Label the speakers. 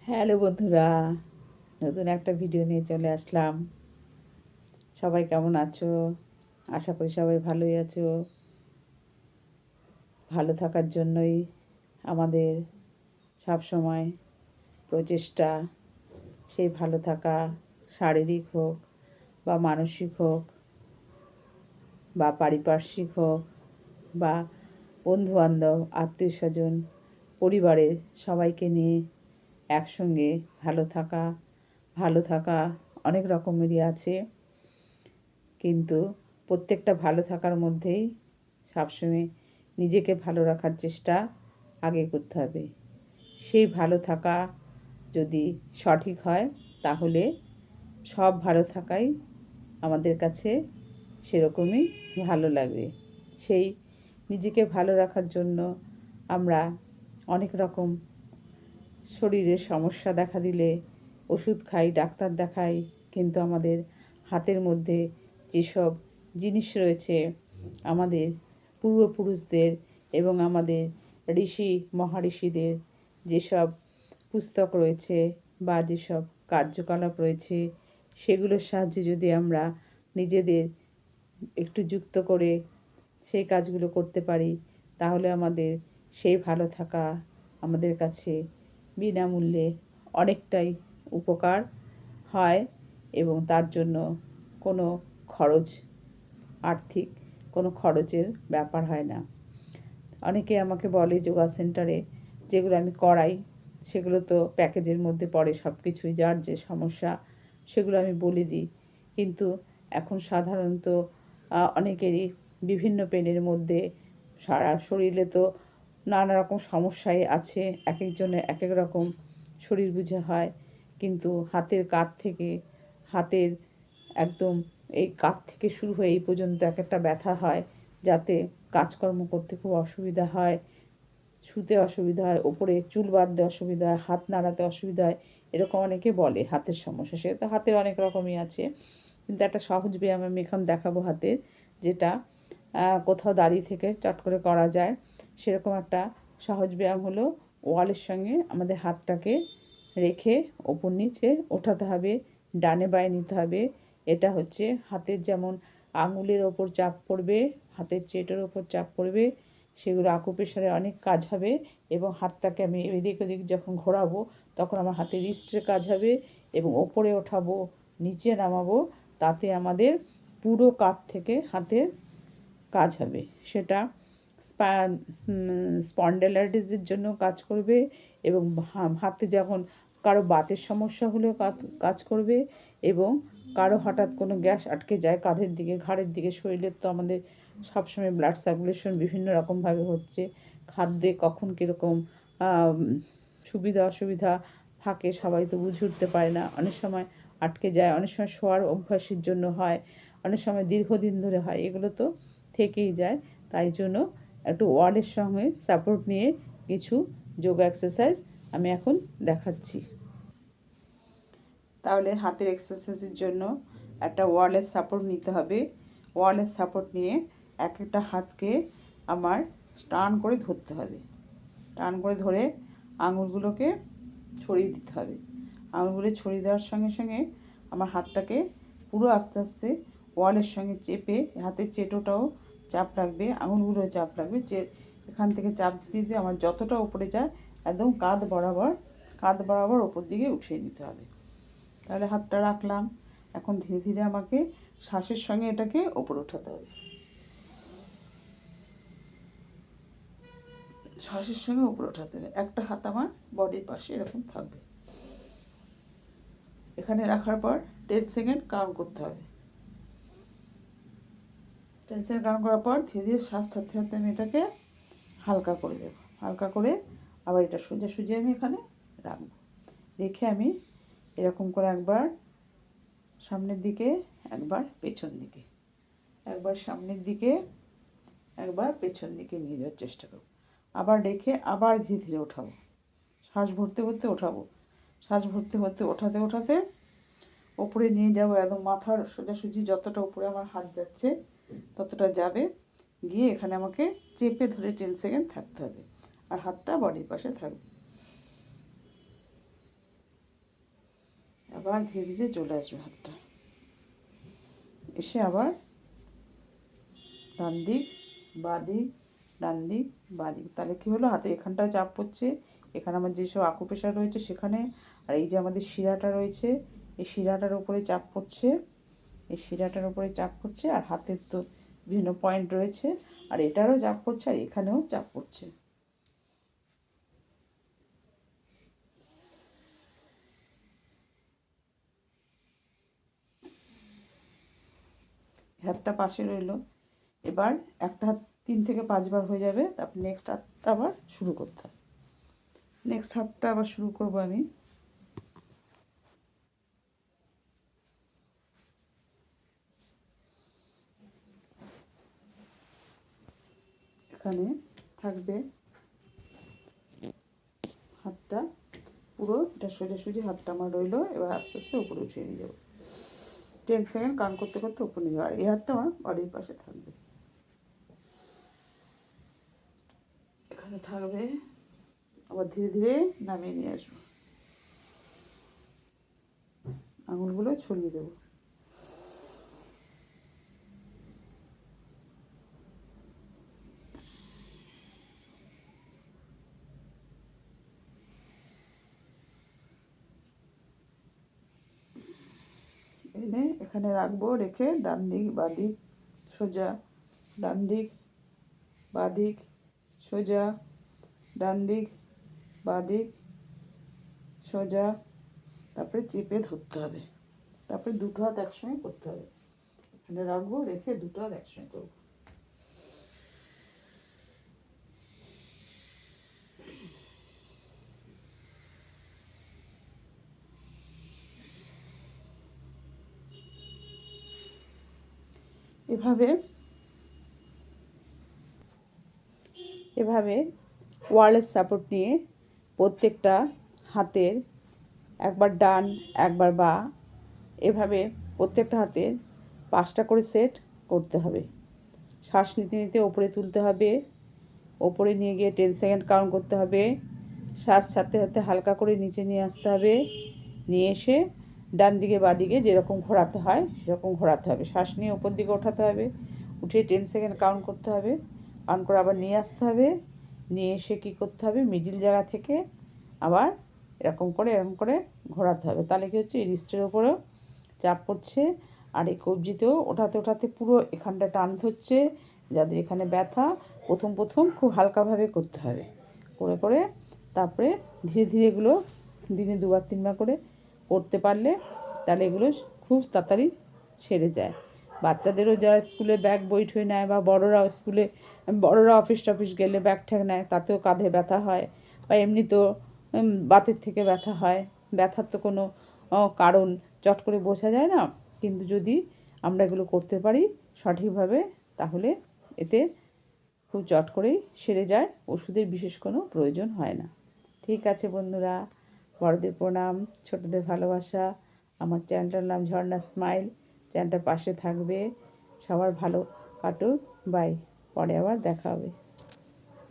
Speaker 1: Hello বন্ধুরা, নতুন একটা ভিডিও নিয়ে চলে আসলাম। সবাই কেমন আছো? আশা করি সবাই ভালোই আছো। ভালো থাকার জন্যই আমাদের সব সময় প্রচেষ্টা। সেই ভালো থাকা শারীরিক হোক বা মানসিক হোক বা পারিপার্শ্বিক হোক বা বন্ধুবান্ধব আত্মীয় স্বজন পরিবারের সবাইকে নিয়ে একসঙ্গে ভালো থাকা অনেক রকমেরই আছে, কিন্তু প্রত্যেকটা ভালো থাকার মধ্যেই সবসময় নিজেকে ভালো রাখার চেষ্টা আগে করতে হবে। সেই ভালো থাকা যদি সঠিক হয় তাহলে সব ভালো থাকাই আমাদের কাছে সেরকমই ভালো লাগবে। সেই নিজেকে ভালো রাখার জন্য আমরা অনেক রকম শরীরে সমস্যা দেখা দিলে ওষুধ খাই, ডাক্তার দেখাই, কিন্তু আমাদের হাতের মধ্যে যেসব জিনিস রয়েছে, আমাদের পূর্বপুরুষদের এবং আমাদের ঋষি মহাঋষিদের যেসব পুস্তক রয়েছে বা যেসব কার্যকলাপ রয়েছে, সেগুলোর সাহায্যে যদি আমরা নিজেদের একটু যুক্ত করে সেই কাজগুলো করতে পারি, তাহলে আমাদের সেই ভালো থাকা আমাদের কাছে বিনামূল্যে অনেকটাই উপকার হয় এবং তার জন্য কোনো খরচ, আর্থিক কোনো খরচের ব্যাপার হয় না। অনেকে আমাকে বলে যোগা সেন্টারে যেগুলো আমি করাই সেগুলো তো প্যাকেজের মধ্যে পড়ে সব কিছুই, যার যে সমস্যা সেগুলো আমি বলে দিই। কিন্তু এখন সাধারণত অনেকেরই বিভিন্ন পেনের মধ্যে সারা শরীরে তো নানা রকম সমস্যাই আছে, এক একজনের এক এক রকম শরীর বুঝে হয়। কিন্তু হাতের একদম এই কাঁধ থেকে শুরু হয়ে এই পর্যন্ত এক একটা ব্যথা হয়, যাতে কাজকর্ম করতে খুব অসুবিধা হয়, শুতে অসুবিধা হয়, ওপরে চুল বাঁধতে অসুবিধা হয়, হাত নাড়াতে অসুবিধা হয়, এরকম অনেকে বলে হাতের সমস্যা। সে তো হাতের অনেক রকমই আছে, কিন্তু একটা সহজ ব্যায়াম আমি এখন দেখাবো হাতের, যেটা কোথাও দাঁড়িয়ে থেকে চট করে করা যায়। সেরকম একটা সহজ ব্যায়াম হলো ওয়ালের সঙ্গে আমাদের হাতটাকে রেখে ওপর নিচে ওঠাতে হবে, ডানে বাঁয়ে নিতে হবে। এটা হচ্ছে হাতের যেমন আঙুলের ওপর চাপ পড়বে, হাতের চেটোর ওপর চাপ পড়বে, সেগুলো আকুপ্রেশারে অনেক কাজ হবে। এবং হাতটাকে আমি এদিক ওদিক যখন ঘোরাবো তখন আমার হাতের রিস্টের কাজ হবে এবং ওপরে ওঠাবো, নিচে নামাবো, তাতে আমাদের পুরো কাঁধ থেকে হাতের কাজ হবে। সেটা স্পন্ডেলাইটিসের জন্য কাজ করবে এবং হাতে যখন কারো বাতের সমস্যা হলেও কাজ করবে, এবং কারো হঠাৎ কোনো গ্যাস আটকে যায় কাঁধের দিকে, ঘাড়ের দিকে, শরীরের তো আমাদের সবসময় ব্লাড সার্কুলেশন বিভিন্ন রকমভাবে হচ্ছে, খাদ্যে কখন কীরকম সুবিধা অসুবিধা থাকে সবাই তো বুঝে উঠতে পারে না, অনেক সময় আটকে যায়, অনেক সময় শোয়ার অভ্যাসের জন্য হয়, অনেক সময় দীর্ঘদিন ধরে হয়, এগুলো তো থেকেই যায়। তাই জন্য একটু ওয়ালের সঙ্গে সাপোর্ট নিয়ে কিছু যোগা এক্সারসাইজ আমি এখন দেখাচ্ছি। তাহলে হাতের এক্সারসাইজের জন্য একটা ওয়ালের সাপোর্ট নিতে হবে। ওয়ালের সাপোর্ট নিয়ে এক একটা হাতকে আমার টান করে ধরতে হবে, টান করে ধরে আঙুলগুলোকে ছড়িয়ে দিতে হবে। আঙুলগুলো ছড়িয়ে দেওয়ার সঙ্গে সঙ্গে আমার হাতটাকে পুরো আস্তে আস্তে ওয়ালের সঙ্গে চেপে, হাতের চেটোটাও চাপ রাখবে, আঙুলগুলো চাপ রাখবে, এখান থেকে চাপ দিতে দিতে আমার যতটা উপরে যায় একদম কাঁধ বরাবর ওপর দিকে উঠিয়ে নিতে হবে। তাহলে হাতটা রাখলাম, এখন ধীরে ধীরে আমাকে শ্বাসের সঙ্গে এটাকে ওপরে ওঠাতে হবে, শ্বাসের সঙ্গে উপরে ওঠাতে হবে। একটা হাত আমার বডির পাশে এরকম থাকবে। এখানে রাখার পর 10 সেকেন্ড কাউন্ট করতে হবে। 10 সেকেন্ড কাউন্ট করার পর ধীরে ধীরে শ্বাস ছাড়তে ছাড়তে আমি এটাকে হালকা করে দেবো, হালকা করে আবার এটা সোজা আমি এখানে রাখবো। রেখে আমি এরকম করে একবার সামনের দিকে, একবার পেছন দিকে, একবার সামনের দিকে, একবার পেছন দিকে নিয়ে যাওয়ার চেষ্টা করব। আবার রেখে আবার ধীরে ধীরে ওঠাবো, শ্বাস ভরতে ভরতে ওঠাবো, শ্বাস ভরতে ভরতে ওঠাতে ওঠাতে ওপরে নিয়ে যাবো, একদম মাথার সোজাসুজি যতটা উপরে আমার হাত যাচ্ছে ততটা যাবে, গিয়ে এখানে আমাকে চেপে ধরে 10 সেকেন্ড থাকতে হবে আর হাতটা বডির পাশে থাকবে। আবার ধীরে ধীরে চলে আসবে হাতটা, এসে আবার ডান দিক বাঁ দিক, ডান দিক বাঁ দিক। তাহলে কী হলো, হাতে এখানটায় চাপ পড়ছে, এখানে আমার যেসব আকুপ্রেশার রয়েছে সেখানে, আর এই যে আমাদের শিরাটা রয়েছে এই শিরাটার উপরে চাপ পড়ছে, এই শিরাটার উপরে চাপ পড়ছে, আর হাতের তো বিভিন্ন পয়েন্ট রয়েছে, আর এটারও চাপ পড়ছে, আর এখানেও চাপ পড়ছে। হাতটা পাশে রইল। এবার একটা হাত 3 থেকে 5 বার হয়ে যাবে, তারপর নেক্সট হাতটা আবার শুরু করতে হবে। নেক্সট হাতটা আবার শুরু করব আমি। এখানে থাকবে হাতটা পুরো, এটা সোজাসুজি হাতটা আমার রইলো। এবার আস্তে আস্তে উপরে উঠিয়ে নিয়ে যাবো, 10 সেকেন্ড কাউন্ট করতে করতে উপরে নিয়ে যাবো, আর এই হাতটা আমার বডির পাশে থাকবে, এখানে থাকবে। আবার ধীরে ধীরে নামিয়ে নিয়ে আসবো, আঙুলগুলো ছড়িয়ে দেবো। এনে এখানে রাখবো, রেখে ডান দিক বাঁ দিক সোজা, ডান দিক বাঁ দিক সোজা, ডান দিক বাঁ দিক সোজা, তারপরে চেপে ধরতে হবে, তারপরে দুটো হাত একসঙ্গে করতে হবে। এখানে রাখবো, রেখে দুটো হাত একসঙ্গে করবো। এভাবে এভাবে ওয়ারলেস সাপোর্ট নিয়ে প্রত্যেকটা হাতের একবার ডান একবার বাঁ, এভাবে প্রত্যেকটা হাতের 5টা করে সেট করতে হবে। শ্বাস নিতে নিতে ওপরে তুলতে হবে, ওপরে নিয়ে গিয়ে 10 সেকেন্ড কাউন্ট করতে হবে, শ্বাস ছাড়তে ছাড়তে হালকা করে নিচে নিয়ে আসতে হবে, নিয়ে এসে ডান দিকে বাঁ দিকে যেরকম ঘোরাতে হয় সেরকম ঘোরাতে হবে, শ্বাস নিয়ে ওপর দিকে ওঠাতে হবে, উঠে 10 সেকেন্ড কাউন্ট করতে হবে, কাউন্ট করে আবার নিয়ে আসতে হবে, নিয়ে এসে কী করতে হবে, মিডিল জায়গা থেকে আবার এরকম করে ঘোরাতে হবে। তাহলে কী হচ্ছে, এই রিস্টের ওপরেও চাপ পড়ছে, আর এই কবজিতেও ওঠাতে ওঠাতে পুরো এখানটা টান ধরছে। যাদের এখানে ব্যথা, প্রথম খুব হালকাভাবে করতে হবে, করে করে তারপরে ধীরে ধীরে এগুলো দিনে 2বার 3বার করে করতে পারলে তাহলে এগুলো খুব তাড়াতাড়ি সেরে যায়। বাচ্চাদেরও যারা স্কুলে ব্যাগ বই ঠই নেয়, বা বড়রা অফিস টফিস গেলে ব্যাগ ঠ্যাগ নেয়, তাতেও কাঁধে ব্যথা হয়, বা এমনিতেও বাতের থেকে ব্যথা হয়। ব্যথার তো কোনো কারণ চট করে বোঝা যায় না, কিন্তু যদি আমরা এগুলো করতে পারি সঠিকভাবে তাহলে এতে খুব চট করেই সেরে যায়, ওষুধের বিশেষ কোনো প্রয়োজন হয় না। ঠিক আছে বন্ধুরা, বড়দের প্রণাম, ছোটদের ভালোবাসা। আমার চ্যানেলটার নাম ঝর্ণা স্মাইল, চ্যানেলটার পাশে থাকবে। সবার ভালো কাটুক, বাই, পরে আবার দেখা হবে।